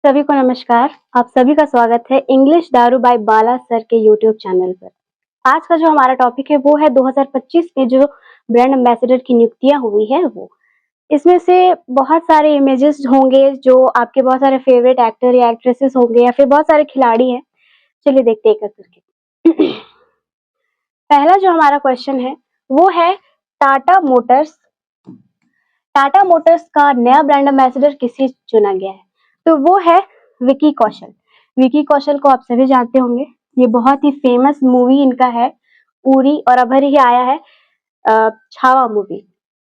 सभी को नमस्कार। आप सभी का स्वागत है इंग्लिश दारू बाय बाला सर के यूट्यूब चैनल पर। आज का जो हमारा टॉपिक है वो है 2025 में जो ब्रांड एम्बेसडर की नियुक्तियां हुई है वो। इसमें से बहुत सारे इमेजेस होंगे जो आपके बहुत सारे फेवरेट एक्टर या एक्ट्रेसेस होंगे या फिर बहुत सारे खिलाड़ी हैं। चलिए देखते हैं एक एक करके। पहला जो हमारा क्वेश्चन है वो है टाटा मोटर्स। टाटा मोटर्स का नया ब्रांड एम्बेसडर किसे चुना गया है? तो वो है विकी कौशल। विकी कौशल को आप सभी जानते होंगे, ये बहुत ही फेमस मूवी इनका है उरी, और अभी ही आया है छावा मूवी।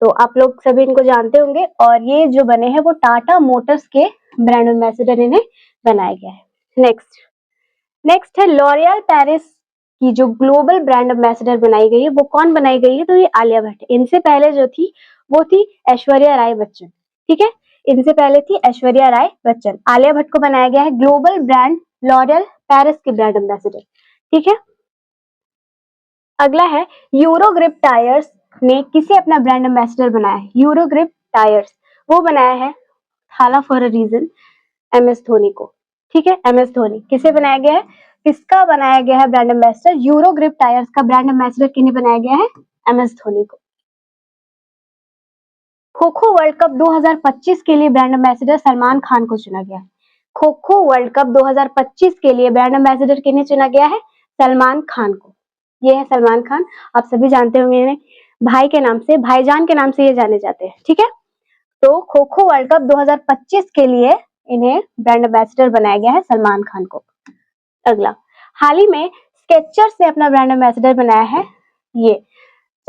तो आप लोग सभी इनको जानते होंगे, और ये जो बने हैं वो टाटा मोटर्स के ब्रांड एम्बेसडर इन्हें बनाया गया है। नेक्स्ट है लॉरियल पेरिस की जो ग्लोबल ब्रांड एम्बेसडर बनाई गई है वो कौन बनाई गई है? तो ये आलिया भट्ट। इनसे पहले जो थी वो थी ऐश्वर्या राय बच्चन। ठीक है, इनसे पहले थी ऐश्वर्या राय बच्चन। आलिया भट्ट को बनाया गया है ग्लोबल ब्रांड लॉरियल पेरिस के ब्रांड एम्बेसडर। ठीक है, अगला है यूरोग्रिप टायर्स ने किसे अपना ब्रांड एम्बेसडर बनाया है? यूरोग्रिप टायर्स वो बनाया है Thala for a reason MS Dhoni को। ठीक है, MS धोनी किसे बनाया गया है? किसका बनाया गया है ब्रांड एम्बेसडर? यूरोग्रिप टायर्स का ब्रांड एम्बेसडर किन्हें बनाया गया है? MS धोनी को। खो खो वर्ल्ड कप 2025 के लिए ब्रांड एम्बेसडर सलमान खान को चुना गया है। खो खो वर्ल्ड कप 2025 के लिए ब्रांड एम्बेसडर किन्हें चुना गया है? सलमान खान को। ये है सलमान खान, आप सभी जानते होंगे इन्हें भाई के नाम से, भाईजान के नाम से ये जाने जाते हैं। ठीक है, तो खो खो वर्ल्ड कप 2025 के लिए इन्हें ब्रांड एम्बेसडर बनाया गया है सलमान खान को। अगला, हाल ही में स्केचर्स ने अपना ब्रांड एम्बेसडर बनाया है ये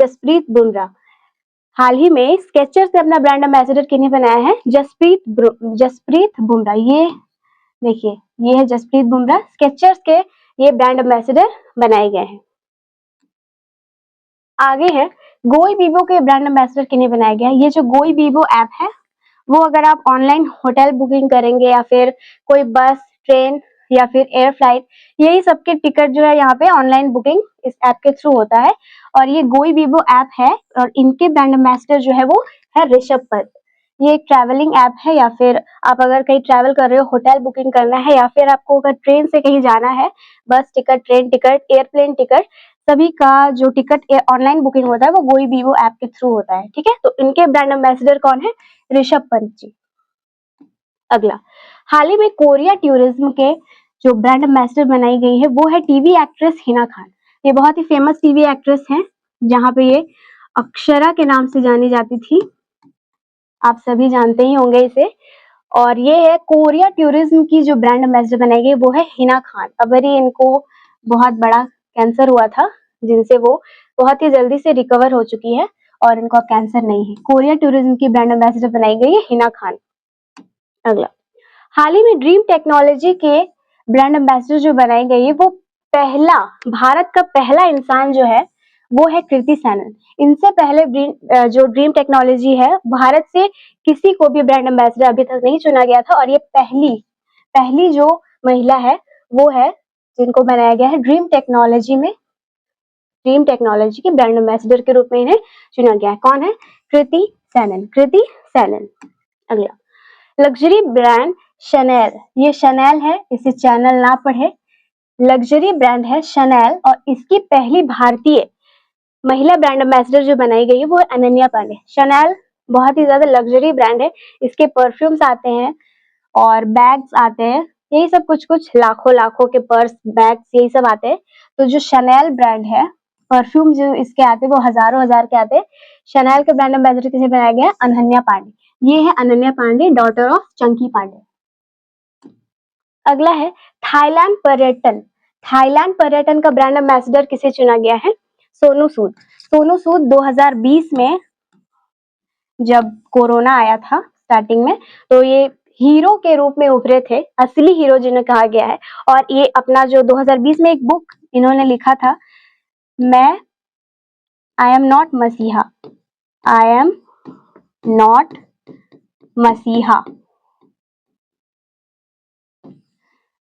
जसप्रीत बुमराह। हाल ही में स्केचर्स ने अपना ब्रांड एम्बेसडर किन्हें बनाया है? जसप्रीत बुमराह। ये देखिए, ये है जसप्रीत बुमराह, स्केचर्स के ये ब्रांड एम्बेसडर बनाए गए हैं। आगे है गोई बीबो के ब्रांड एम्बेसडर किन्हें बनाया गया है? ये जो गोई बीबो ऐप है वो अगर आप ऑनलाइन होटल बुकिंग करेंगे या फिर कोई बस, ट्रेन या फिर एयर फ्लाइट, यही सबके टिकट जो है यहाँ पे ऑनलाइन बुकिंग इस ऐप के थ्रू होता है। और ये गोई बीबो ऐप है और इनके ब्रांड एम्बेसडर जो है वो है ऋषभ पंत। ये एक ट्रैवलिंग ऐप है, या फिर आप अगर कहीं ट्रैवल कर रहे हो, होटल बुकिंग करना है, या फिर आपको अगर ट्रेन से कहीं जाना है, बस ticket, train ticket, airplane ticket, सभी का जो टिकट ऑनलाइन बुकिंग होता है वो गोई बीबो ऐप के थ्रू होता है। ठीक है, तो इनके ब्रांड एम्बेसडर कौन है? ऋषभ पंत जी। अगला, हाल ही में कोरिया टूरिज्म के जो ब्रांड एम्बेसडर बनाई गई है वो है टीवी एक्ट्रेस हिना खान। ये बहुत ही फेमस टीवी एक्ट्रेस हैं, जहां पे ये अक्षरा के नाम से जानी जाती थी, आप सभी जानते ही होंगे इसे। और ये है कोरिया टूरिज्म की जो ब्रांड एम्बेसडर बनाई गई वो है हिना खान। अगर ही इनको बहुत बड़ा कैंसर हुआ था जिनसे वो बहुत ही जल्दी से रिकवर हो चुकी है और इनको अब कैंसर नहीं है। कोरिया टूरिज्म की ब्रांड एम्बेसडर बनाई गई है हिना खान। अगला, हाल ही में ड्रीम टेक्नोलॉजी के ब्रांड एम्बेसडर जो बनाई गई है वो पहला, भारत का पहला इंसान जो है वो है कृति सैनन। इनसे पहले जो ड्रीम टेक्नोलॉजी है, भारत से किसी को भी ब्रांड एम्बेसडर अभी तक नहीं चुना गया था, और ये पहली जो महिला है वो है जिनको बनाया गया है ड्रीम टेक्नोलॉजी में, ड्रीम टेक्नोलॉजी के ब्रांड एम्बेसडर के रूप में इन्हें चुना गया है। कौन है? कृति सैनन, कृति सैनन। अगला, लग्जरी ब्रांड शनेल, ये शनेल है, इसे चैनल ना पढ़े, लग्जरी ब्रांड है शनेल, और इसकी पहली भारतीय महिला ब्रांड एम्बेसडर जो बनाई गई है वो है अनन्या पांडे। शनेल बहुत ही ज्यादा लग्जरी ब्रांड है, इसके परफ्यूम्स आते हैं और बैग्स आते हैं, यही सब कुछ कुछ लाखों के पर्स, बैग्स, यही सब आते हैं। तो जो शनेल ब्रांड है, परफ्यूम जो इसके आते हैं वो हजारों हजार के आते हैं। शनेल के ब्रांड एम्बेसडर किसे बनाया गया? अनन्या पांडे। ये है अनन्या पांडे, डॉटर ऑफ चंकी पांडे। अगला है थाईलैंड पर्यटन। थाईलैंड पर्यटन का ब्रांड एम्बेसडर किसे चुना गया है? सोनू सूद। सोनू सूद 2020 में जब कोरोना आया था स्टार्टिंग में, तो ये हीरो के रूप में उभरे थे, असली हीरो जिन्हें कहा गया है। और ये अपना जो 2020 में एक बुक इन्होंने लिखा था, आई एम नॉट मसीहा, आई एम नॉट मसीहा,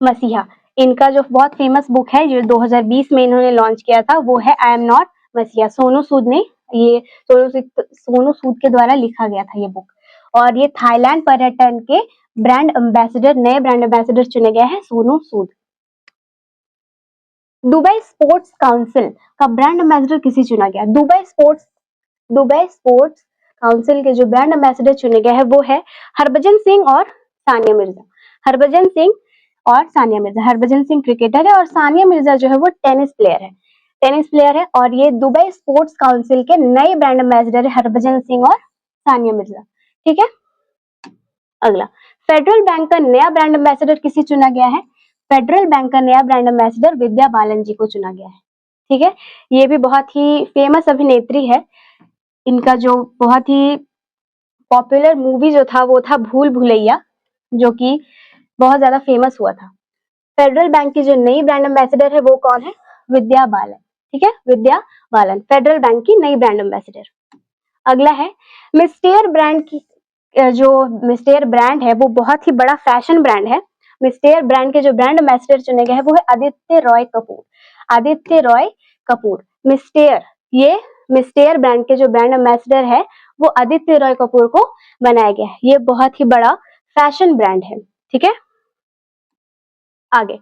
मसीहा, इनका जो बहुत फेमस बुक है जो 2020 में इन्होंने लॉन्च किया था वो है आई एम नॉट मसीहा। सोनू सूद ने, ये सोनू सूद के द्वारा लिखा गया था ये बुक। और ये थाईलैंड पर्यटन के ब्रांड एम्बेसडर, नए ब्रांड एम्बेसडर चुने गए हैं Sonu Sood. Dubai sports council का ब्रांड एम्बेसडर किसे चुना गया? दुबई स्पोर्ट्स काउंसिल के जो ब्रांड एम्बेसडर चुने गए हैं वो है हरभजन सिंह और सानिया मिर्जा। हरभजन सिंह और सानिया मिर्जा। हरभजन सिंह क्रिकेटर है और सानिया मिर्जा जो है वो टेनिस प्लेयर है और ये दुबई स्पोर्ट्स काउंसिल के नए ब्रांड एम्बेसडर है हरभजन सिंह और सानिया मिर्जा। ठीक है, अगला, फेडरल बैंक का नया ब्रांड एम्बेसडर किसे चुना गया है? फेडरल बैंक का नया ब्रांड एम्बेसडर विद्या बालन जी को चुना गया है। ठीक है, ये भी बहुत ही फेमस अभिनेत्री है। इनका जो बहुत ही पॉपुलर मूवी जो था वो था भूल भुलैया, जो कि बहुत ज्यादा फेमस हुआ था। फेडरल बैंक की जो नई ब्रांड एम्बेसडर है वो कौन है? विद्या बालन। ठीक है, विद्या बालन फेडरल बैंक की नई ब्रांड एम्बेसडर। अगला है मिस्टेयर ब्रांड की, जो मिस्टेयर ब्रांड है वो बहुत ही बड़ा फैशन ब्रांड है। मिस्टेयर ब्रांड के जो ब्रांड एम्बेसडर चुने गए हैं वो है आदित्य रॉय कपूर। आदित्य रॉय कपूर ये मिस्टेयर ब्रांड के जो ब्रांड एम्बेसडर है वो आदित्य रॉय कपूर को बनाया गया है। ये बहुत ही बड़ा फैशन ब्रांड है। ठीक है, आगे,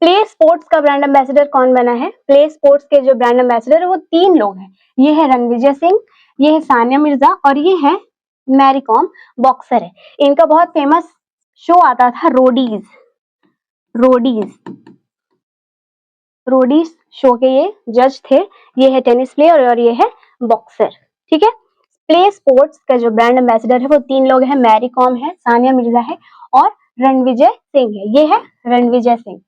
प्ले स्पोर्ट्स का ब्रांड एम्बेसडर कौन बना है? प्ले स्पोर्ट्स के जो ब्रांड एम्बेसडर है वो 3 लोग हैं। ये है रणविजय सिंह, ये है सानिया मिर्जा और ये है मैरी कॉम, बॉक्सर है। इनका बहुत फेमस शो आता था रोडीज शो के ये जज थे। ये है टेनिस प्लेयर और ये है बॉक्सर। ठीक है, प्ले स्पोर्ट्स का जो ब्रांड एम्बेसडर है वो 3 लोग हैं, मैरी कॉम है, सानिया मिर्जा है और रणविजय सिंह है। ये है रणविजय सिंह।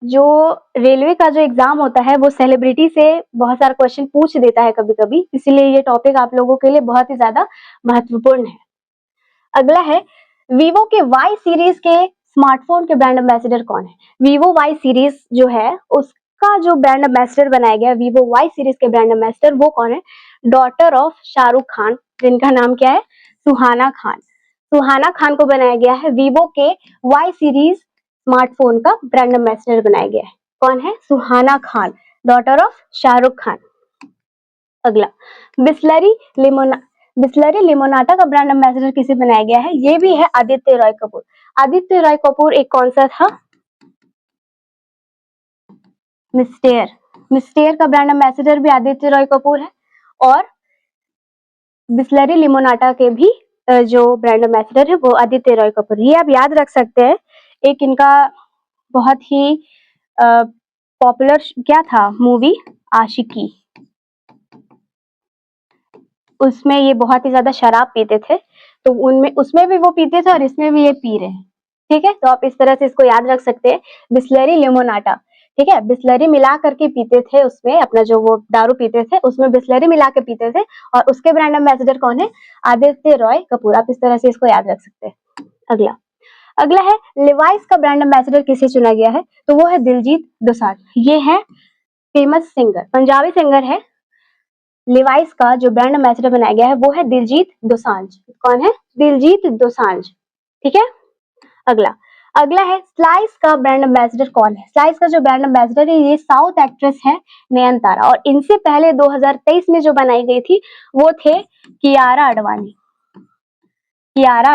जो रेलवे का जो एग्जाम होता है वो सेलिब्रिटी से बहुत सारा क्वेश्चन पूछ देता है कभी कभी, इसीलिए ये टॉपिक आप लोगों के लिए बहुत ही ज्यादा महत्वपूर्ण है। अगला है वीवो के वाई सीरीज के स्मार्टफोन के ब्रांड एम्बेसडर कौन है? वीवो वाई सीरीज जो है उसका जो ब्रांड एम्बेसडर बनाया गया, वीवो वाई सीरीज के ब्रांड एम्बेसडर वो कौन है? डॉटर ऑफ शाहरुख खान, जिनका नाम क्या है? सुहाना खान। सुहाना खान को बनाया गया है वीवो के वाई सीरीज स्मार्टफोन का ब्रांड एम्बेसडर बनाया गया है। कौन है? Suhana Khan, daughter of Shahrukh Khan. अगला, बिस्लरी लिमोनाटा का ब्रांड एम्बेसडर किसे बनाया गया है? ये भी है आदित्य रॉय कपूर। आदित्य रॉय कपूर एक कौन सा था? मिस्टेयर का ब्रांड एम्बेसडर भी आदित्य रॉय कपूर है और बिस्लरी लिमोनाटा के भी जो ब्रांड एम्बेसडर है वो आदित्य रॉय कपूर। ये आप याद रख सकते हैं। एक इनका बहुत ही पॉपुलर क्या था मूवी, आशिकी, उसमें ये बहुत ही ज्यादा शराब पीते थे, तो उसमें भी वो पीते थे और इसमें भी ये पी रहे हैं। ठीक है, तो आप इस तरह से इसको याद रख सकते हैं, बिस्लरी लिमोनाटा। ठीक है, बिस्लरी मिला करके पीते थे, उसमें अपना जो वो दारू पीते थे उसमें बिस्लरी मिला के पीते थे और उसके ब्रांड एम्बेसडर कौन है? आदित्य रॉय कपूर। आप इस तरह से इसको याद रख सकते हैं। अगला है लिवाइस का ब्रांड एम्बेसडर किसे चुना गया है? तो वो है दिलजीत दोसांझ। ये है फेमस सिंगर, पंजाबी सिंगर है। लिवाइस का जो ब्रांड एम्बेसडर बनाया गया है वो है दिलजीत दोसांझ। कौन है? दिलजीत दोसांझ। ठीक है, अगला है स्लाइस का ब्रांड एम्बेसडर कौन है? स्लाइस का जो ब्रांड एम्बेसडर है ये साउथ एक्ट्रेस है नयनतारा और इनसे पहले 2023 में जो बनाई गई थी वो थे कियारा आडवाणी। कियारा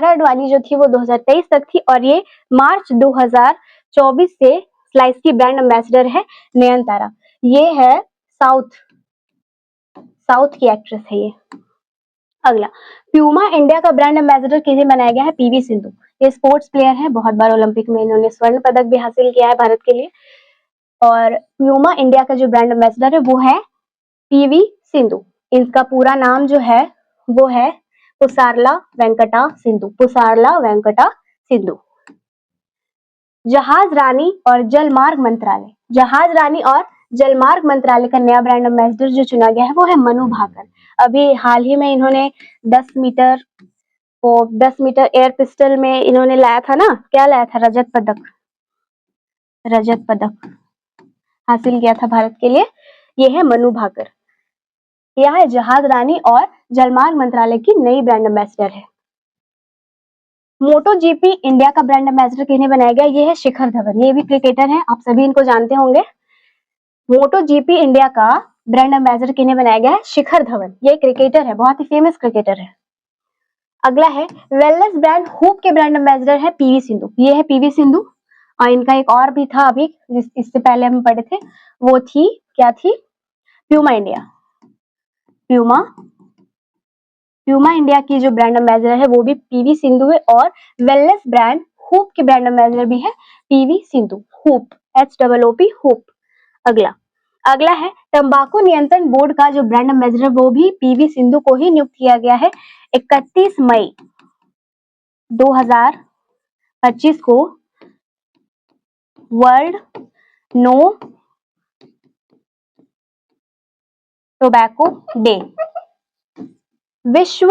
आडवाणी जो थी वो 2023 तक थी और ये मार्च 2024 से स्लाइस की ब्रांड एम्बेसडर है नयनतारा। ये है साउथ की एक्ट्रेस है ये। अगला, प्यूमा इंडिया का ब्रांड एम्बेसडर किसे बनाया गया है? पीवी सिंधु। ये स्पोर्ट्स प्लेयर है, बहुत बार ओलंपिक में इन्होंने स्वर्ण पदक भी हासिल किया है भारत के लिए। और प्यूमा इंडिया का जो ब्रांड एम्बेसडर है वो है पीवी सिंधु। इनका पूरा नाम जो है वो है पुसारला वेंकटा सिंधु। जहाज रानी और जलमार्ग मंत्रालय का नया ब्रांड एम्बेसडर जो चुना गया है वो है मनु भाकर। अभी हाल ही में इन्होंने 10 मीटर एयर पिस्टल में इन्होंने लाया था ना, क्या लाया था? रजत पदक हासिल किया था भारत के लिए। ये है मनु भाकर। यह है जहाज रानी और जलमार्ग मंत्रालय की नई ब्रांड एम्बेसडर है। मोटो जीपी इंडिया का ब्रांड एम्बेसडर किन्हें बनाया गया? ये है शिखर धवन। ये भी क्रिकेटर है, आप सभी इनको जानते होंगे। मोटो जीपी इंडिया का ब्रांड एम्बेसडर किन्हें बनाया गया है? शिखर धवन। ये क्रिकेटर है, बहुत ही फेमस क्रिकेटर है। अगला है वेलनेस ब्रांड हूप के ब्रांड एम्बेसडर है पीवी सिंधु। ये है पीवी सिंधु और इनका एक और भी था अभी इससे पहले हम पढ़े थे, वो थी क्या थी, प्यूमा इंडिया। प्यूमा इंडिया की जो ब्रांड एम्बेसडर है वो भी पीवी सिंधु है और वेलनेस ब्रांड हूप के ब्रांड एम्बेसडर भी है PV Sindhu. Hoop HOOP hoop. अगला है तंबाकू नियंत्रण बोर्ड का जो ब्रांड एम्बेसडर वो भी पीवी सिंधु को ही नियुक्त किया गया है। 31 मई 2025 को वर्ल्ड नो टोबैको डे, विश्व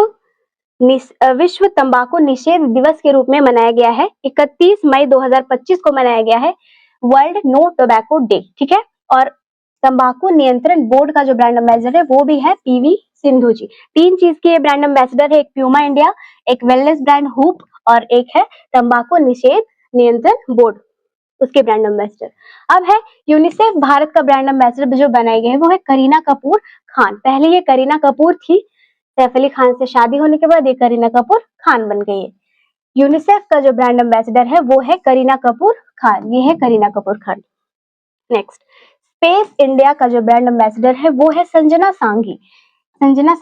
तंबाकू निषेध दिवस के रूप में मनाया गया है। 31 मई 2025 को मनाया गया है वर्ल्ड नो टोबैको डे, ठीक है। और तंबाकू नियंत्रण बोर्ड का जो ब्रांड एम्बेसडर है वो भी है पीवी सिंधु जी। 3 चीज के ब्रांड एम्बेसडर है, एक प्यूमा इंडिया, एक वेलनेस ब्रांड हूप और एक है तंबाकू निषेध नियंत्रण बोर्ड, उसके ब्रांड एम्बेसडर। अब है यूनिसेफ भारत का ब्रांड एम्बेसडर जो बनाई गई है वो है करीना कपूर खान। पहले ये करीना कपूर थी, सैफ अली खान से शादी होने के बाद ये करीना कपूर खान बन गई है। यूनिसेफ का जो ब्रांड एम्बेसडर है वो है करीना कपूर खान, ये है Kareena Kapoor Khan. Next space India का जो ब्रांड एम्बेसडर है वो है संजना सांघी। संजना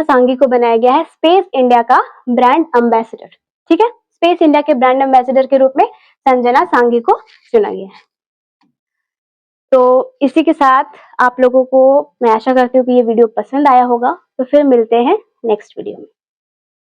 सांघी को बनाया गया है स्पेस इंडिया का ब्रांड एम्बेसडर, ठीक है। स्पेस इंडिया के ब्रांड एम्बेसडर के रूप में संजना सांघी को चुना गया है। तो इसी के साथ आप लोगों को मैं आशा करती हूँ कि ये वीडियो पसंद आया होगा। तो फिर मिलते हैं नेक्स्ट वीडियो में।